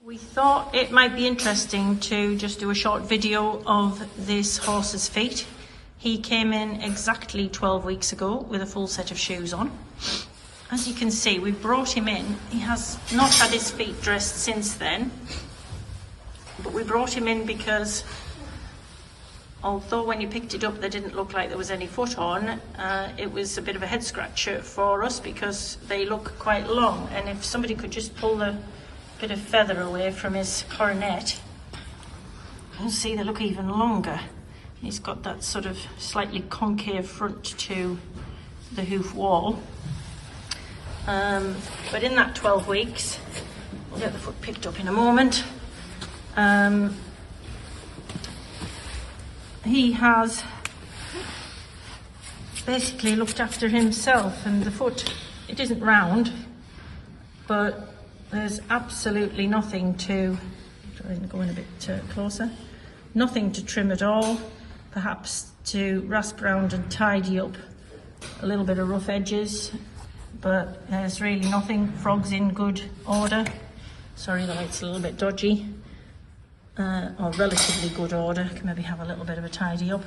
We thought it might be interesting to just do a short video of this horse's feet. He came in exactly 12 weeks ago with a full set of shoes on. As you can see, we brought him in. He has not had his feet dressed since then, but we brought him in because although when you picked it up there didn't look like there was any foot on, it was a bit of a head scratcher for us because they look quite long, and if somebody could just pull the bit of feather away from his coronet, you'll see they look even longer. He's got that sort of slightly concave front to the hoof wall. But in that 12 weeks, we'll get the foot picked up in a moment, he has basically looked after himself, and the foot, it isn't round, but there's absolutely nothing to, trying to go in a bit closer, nothing to trim at all, perhaps to rasp round and tidy up a little bit of rough edges, but there's really nothing. Frog's in good order. Sorry, the light's a little bit dodgy, or relatively good order. Can maybe have a little bit of a tidy up.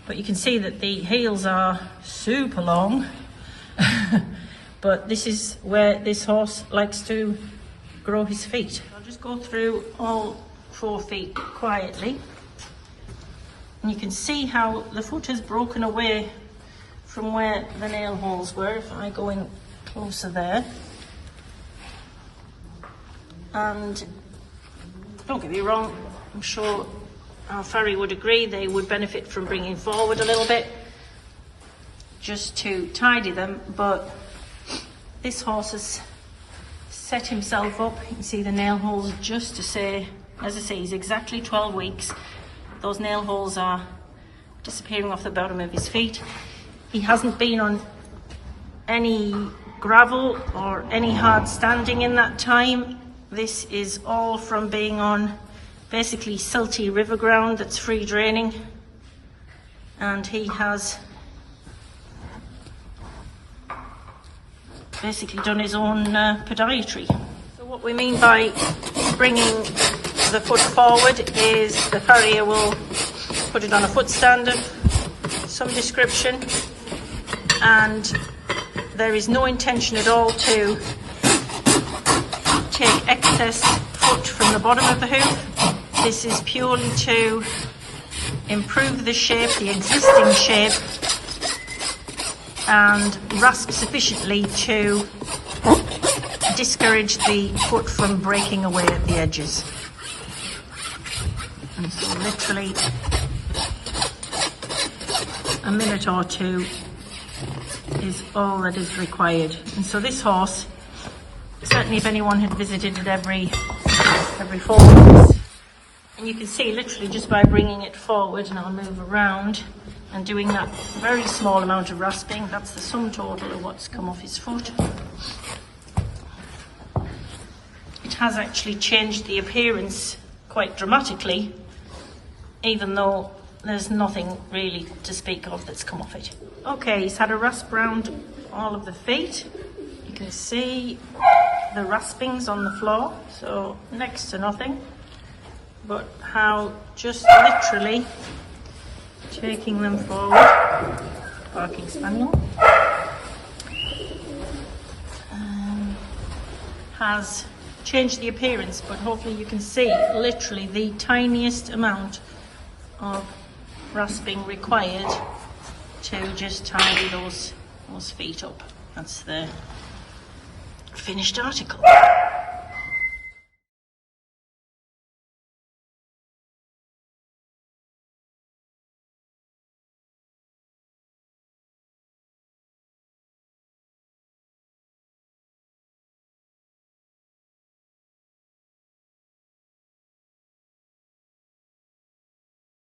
But you can see that the heels are super long, but this is where this horse likes to grow his feet. I'll just go through all 4 feet quietly. And you can see how the foot has broken away from where the nail holes were. If I go in closer there, and don't get me wrong, I'm sure our farrier would agree they would benefit from bringing forward a little bit just to tidy them, but this horse has set himself up. You can see the nail holes just to say, as I say, he's exactly 12 weeks. Those nail holes are disappearing off the bottom of his feet. He hasn't been on any gravel or any hard standing in that time. This is all from being on basically silty river ground that's free draining, and he has basically done his own podiatry. So what we mean by bringing the foot forward is the farrier will put it on a foot stand of some description, and there is no intention at all to take excess foot from the bottom of the hoof. This is purely to improve the shape, the existing shape, and rasp sufficiently to discourage the foot from breaking away at the edges. And so literally a minute or 2 is all that is required. And so this horse, certainly if anyone had visited it every 4 months, and you can see literally just by bringing it forward, and I'll move around, and doing that very small amount of rasping, that's the sum total of what's come off his foot. It has actually changed the appearance quite dramatically, even though there's nothing really to speak of that's come off it. Okay, he's had a rasp round all of the feet. You can see the raspings on the floor, so next to nothing, but how just literally taking them forward, barking spaniel, has changed the appearance, but hopefully you can see literally the tiniest amount of rasping required to just tidy those feet up. That's the finished article.